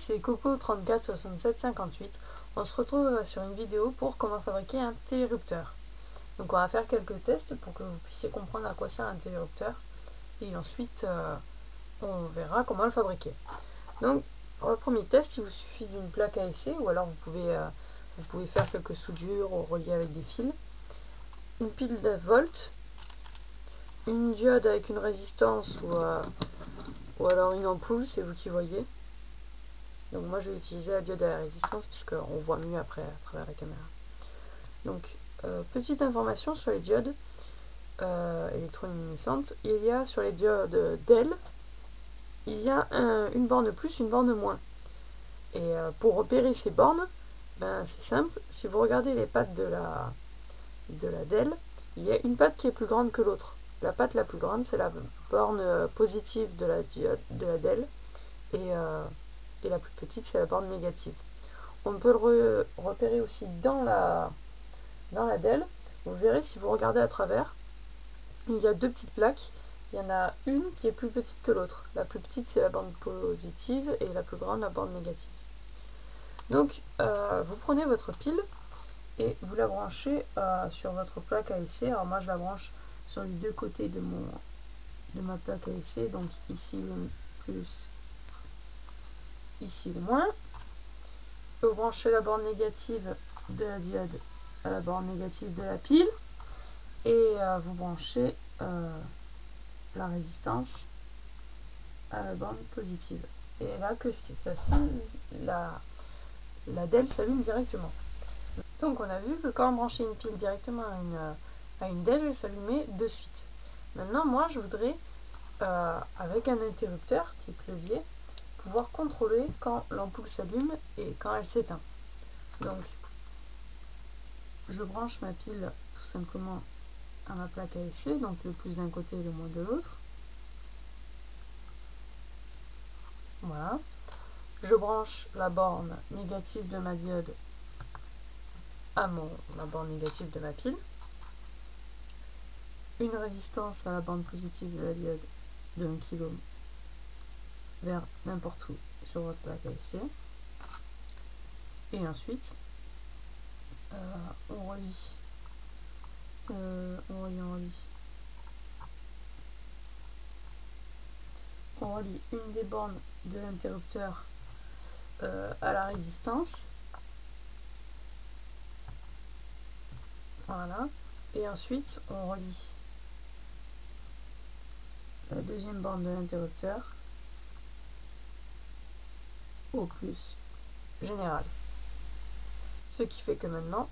c'est Coco346758. On se retrouve sur une vidéo pour comment fabriquer un télérupteur. Donc on va faire quelques tests pour que vous puissiez comprendre à quoi sert un télérupteur. Et ensuite, on verra comment le fabriquer. Donc pour le premier test, il vous suffit d'une plaque à essai, ou alors vous pouvez faire quelques soudures ou relier avec des fils. Une pile de volts, une diode avec une résistance ou alors une ampoule, c'est vous qui voyez. Donc moi je vais utiliser la diode à la résistance parce qu'on voit mieux après à travers la caméra. Donc petite information sur les diodes électroluminescentes, il y a sur les diodes DEL, il y a une borne plus, une borne moins. Et pour repérer ces bornes, c'est simple, si vous regardez les pattes de la DEL, il y a une patte qui est plus grande que l'autre. La patte la plus grande, c'est la borne positive de la diode de la DEL, et la plus petite, c'est la borne négative. On peut le repérer aussi dans la DEL. Vous verrez, si vous regardez à travers, il y a deux petites plaques. Il y en a une qui est plus petite que l'autre. La plus petite, c'est la borne positive, et la plus grande, la borne négative. Donc, vous prenez votre pile et vous la branchez sur votre plaque à essai. Alors moi, je la branche sur les deux côtés de ma plaque à essai. Donc ici le plus, ici le moins. Vous branchez la borne négative de la diode à la borne négative de la pile. Et vous branchez la résistance à la borne positive. Et là, que ce qui se passe-t-il, la DEL s'allume directement. Donc on a vu que quand on branchait une pile directement à une DEL, elle s'allumait de suite. Maintenant, moi, je voudrais, avec un interrupteur type levier, pouvoir contrôler quand l'ampoule s'allume et quand elle s'éteint. Donc, je branche ma pile tout simplement à ma plaque à essai, donc le plus d'un côté et le moins de l'autre. Voilà. Je branche la borne négative de ma diode à la borne négative de ma pile. Une résistance à la borne positive de la diode de 1 kilo vers n'importe où sur votre plaque à essai. Et ensuite, on relie une des bornes de l'interrupteur à la résistance. Voilà. Et ensuite, on relie la deuxième borne de l'interrupteur au plus général. Ce qui fait que maintenant,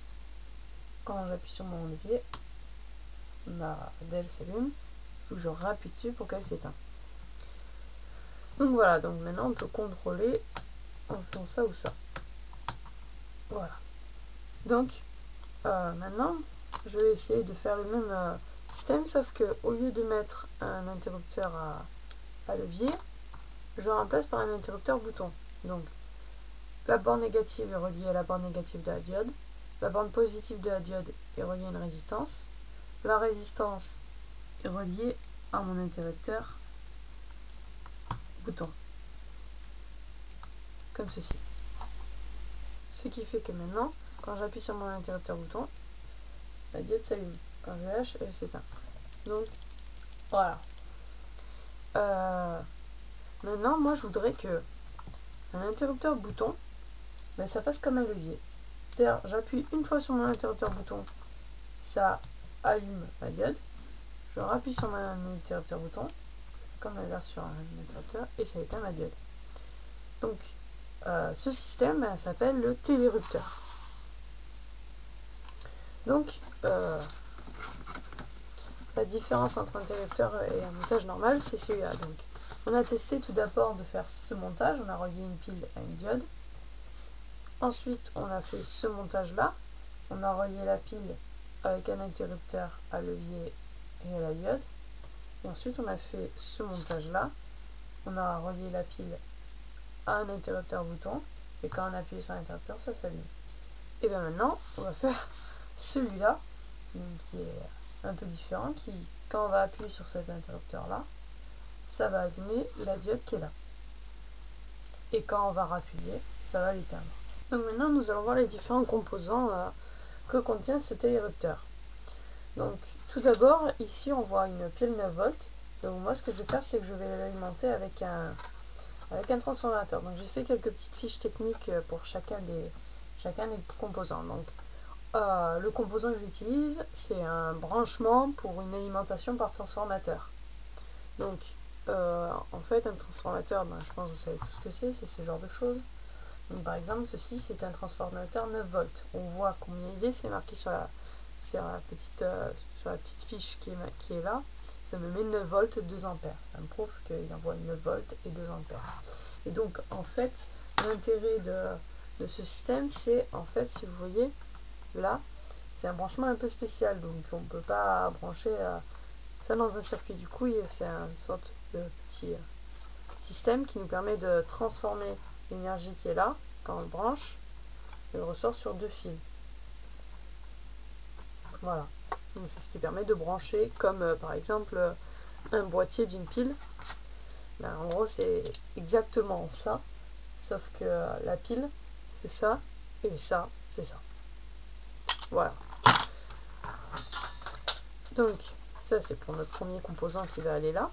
quand j'appuie sur mon levier, ma DEL s'allume. Il faut que je rappuie dessus pour qu'elle s'éteint. Donc voilà, donc maintenant on peut contrôler en faisant ça ou ça. Voilà. Donc maintenant, je vais essayer de faire le même système, sauf que au lieu de mettre un interrupteur à levier, je le remplace par un interrupteur bouton. Donc la borne négative est reliée à la borne négative de la diode, la borne positive de la diode est reliée à une résistance, la résistance est reliée à mon interrupteur bouton, comme ceci. Ce qui fait que maintenant, quand j'appuie sur mon interrupteur bouton, la diode s'allume. Quand je lâche, elle s'éteint. Donc voilà. Maintenant, moi je voudrais que un interrupteur bouton, ça fasse comme un levier. C'est-à-dire, j'appuie une fois sur mon interrupteur bouton, ça allume la diode. Je rappuie sur mon interrupteur bouton, comme l'inverse sur un interrupteur, et ça éteint ma diode. Donc, ce système s'appelle le télérupteur. Donc, la différence entre un télérupteur et un montage normal, c'est celui-là. Donc, on a testé tout d'abord de faire ce montage, on a relié une pile à une diode. Ensuite, on a fait ce montage-là, on a relié la pile avec un interrupteur à levier et à la diode. Et ensuite, on a fait ce montage-là, on a relié la pile à un interrupteur bouton, et quand on appuie sur l'interrupteur, ça s'allume. Et bien maintenant, on va faire celui-là, qui est un peu différent, qui, quand on va appuyer sur cet interrupteur-là, ça va allumer la diode qui est là. et quand on va rappuyer, ça va l'éteindre. Donc maintenant, nous allons voir les différents composants que contient ce télérupteur. Donc tout d'abord, ici on voit une pile 9 volts. Donc moi, ce que je vais faire, c'est que je vais l'alimenter avec un transformateur. Donc j'ai fait quelques petites fiches techniques pour chacun des composants. Donc le composant que j'utilise, c'est un branchement pour une alimentation par transformateur. Donc en fait, un transformateur, je pense que vous savez tout ce que c'est ce genre de choses. Donc par exemple, ceci c'est un transformateur 9 volts. On voit combien il est, c'est marqué sur la petite fiche qui est là. Ça me met 9 volts 2 ampères. Ça me prouve qu'il envoie 9 volts et 2 ampères. Et donc en fait, l'intérêt de ce système, c'est en fait, si vous voyez, là, c'est un branchement un peu spécial. Donc on ne peut pas brancher ça dans un circuit. Du coup, c'est une sorte de petit système qui nous permet de transformer l'énergie qui est là, quand on le branche, et le ressort sur 2 fils. Voilà. Donc c'est ce qui permet de brancher comme par exemple un boîtier d'une pile. En gros, c'est exactement ça, sauf que la pile, c'est ça, et ça, c'est ça. Voilà. Donc, ça, c'est pour notre premier composant qui va aller là.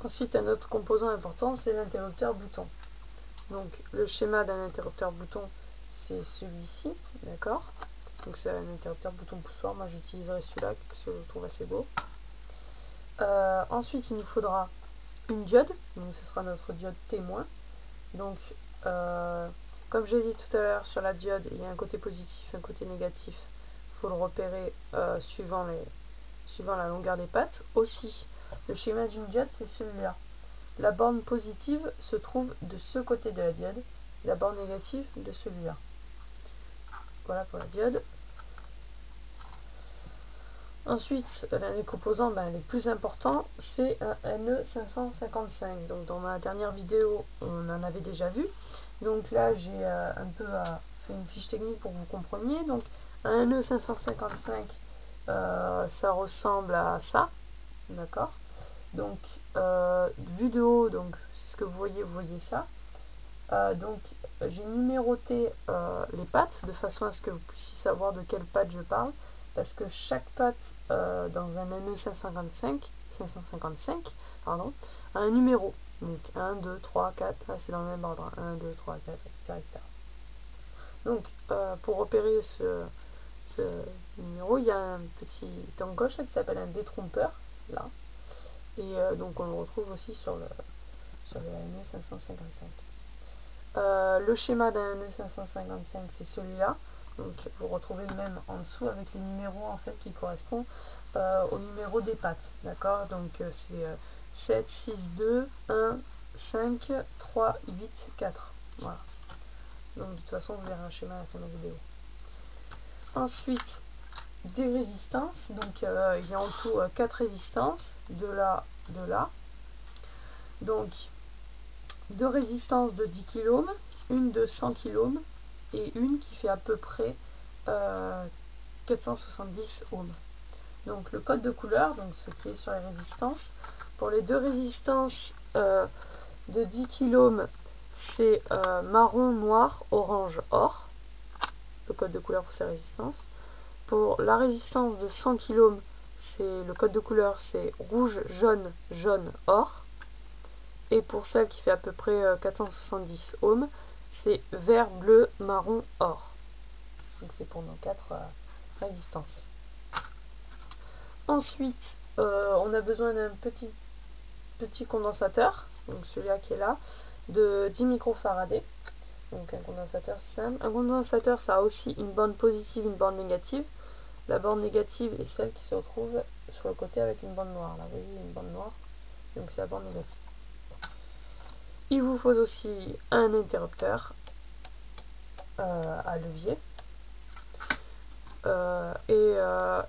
Ensuite, un autre composant important, c'est l'interrupteur bouton. Donc, le schéma d'un interrupteur bouton, c'est celui-ci, d'accord? Donc, c'est un interrupteur bouton poussoir. Moi, j'utiliserai celui-là, parce que je le trouve assez beau. Ensuite, il nous faudra une diode. Donc, ce sera notre diode témoin. Donc, comme j'ai dit tout à l'heure, sur la diode, il y a un côté positif, un côté négatif. Il faut le repérer suivant la longueur des pattes. Aussi, le schéma d'une diode, c'est celui-là. La borne positive se trouve de ce côté de la diode, la borne négative de celui-là. Voilà pour la diode. Ensuite, l'un des composants les plus importants, c'est un NE555. Donc dans ma dernière vidéo, on en avait déjà vu. Donc là, j'ai un peu fait une fiche technique pour que vous compreniez. Donc un NE555, ça ressemble à ça, d'accord? Donc vu de haut, donc c'est ce que vous voyez ça. Donc j'ai numéroté les pattes de façon à ce que vous puissiez savoir de quelle patte je parle, parce que chaque patte dans un NE555 a un numéro. Donc 1, 2, 3, 4, c'est dans le même ordre, 1, 2, 3, 4, etc. etc. Donc pour repérer ce numéro, il y a un petit encoche qui s'appelle un détrompeur, là. Et donc on le retrouve aussi sur le NE555. Le schéma d'un NE555, c'est celui-là. Donc vous retrouvez le même en dessous avec les numéros en fait qui correspondent au numéro des pattes. D'accord? Donc c'est 7, 6, 2, 1, 5, 3, 8, 4. Voilà. Donc de toute façon vous verrez un schéma à la fin de la vidéo. Ensuite, des résistances. Donc il y a en tout 4 résistances, de là, de là. Donc 2 résistances de 10 kΩ, une de 100 kΩ et une qui fait à peu près 470 ohms. Donc le code de couleur, donc ce qui est sur les résistances, pour les 2 résistances de 10 kΩ, c'est marron, noir, orange, or, le code de couleur pour ces résistances. Pour la résistance de 100 kΩ, le code de couleur c'est rouge, jaune, jaune, or. Et pour celle qui fait à peu près 470 ohms, c'est vert, bleu, marron, or. Donc c'est pour nos 4 résistances. Ensuite, on a besoin d'un petit condensateur, donc celui-là qui est là, de 10 microfarads. Donc un condensateur simple. Un condensateur, ça a aussi une borne positive, une borne négative. La borne négative est celle qui se retrouve sur le côté avec une bande noire. Là, vous voyez, il y a une bande noire, donc c'est la borne négative. Il vous faut aussi un interrupteur à levier et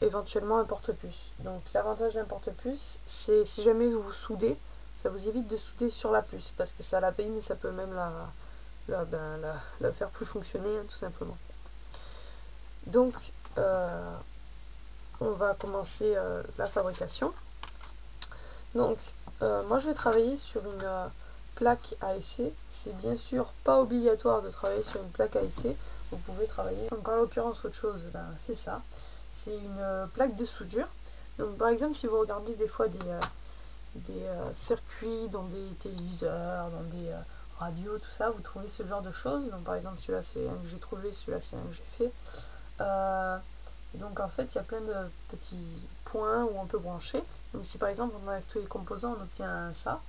éventuellement un porte-puce. Donc l'avantage d'un porte-puce, c'est si jamais vous soudez, ça vous évite de souder sur la puce parce que ça l'abîme et ça peut même la faire plus fonctionner, tout simplement. Donc on va commencer la fabrication. Donc moi je vais travailler sur plaque AEC. C'est bien sûr pas obligatoire de travailler sur une plaque AEC. Vous pouvez travailler, donc en l'occurrence autre chose, ben, c'est ça. C'est une plaque de soudure. Donc par exemple si vous regardez des fois des circuits dans des téléviseurs, dans des radios, tout ça, vous trouvez ce genre de choses. Donc par exemple celui-là c'est un que j'ai trouvé, celui-là c'est un que j'ai fait. Donc en fait il y a plein de petits points où on peut brancher. Donc si par exemple on enlève tous les composants, on obtient ça,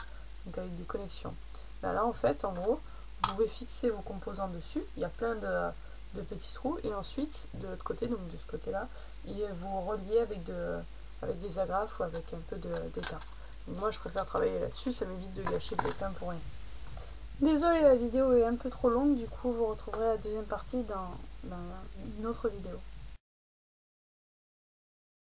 donc avec des connexions. Ben là en fait en gros vous pouvez fixer vos composants dessus, il y a plein de petits trous, et ensuite de l'autre côté, donc de ce côté là, vous reliez avec des agrafes ou avec un peu d'étain. Moi je préfère travailler là-dessus, ça m'évite de gâcher de l'étain pour rien. Désolée, la vidéo est un peu trop longue, du coup vous retrouverez la deuxième partie dans une autre vidéo.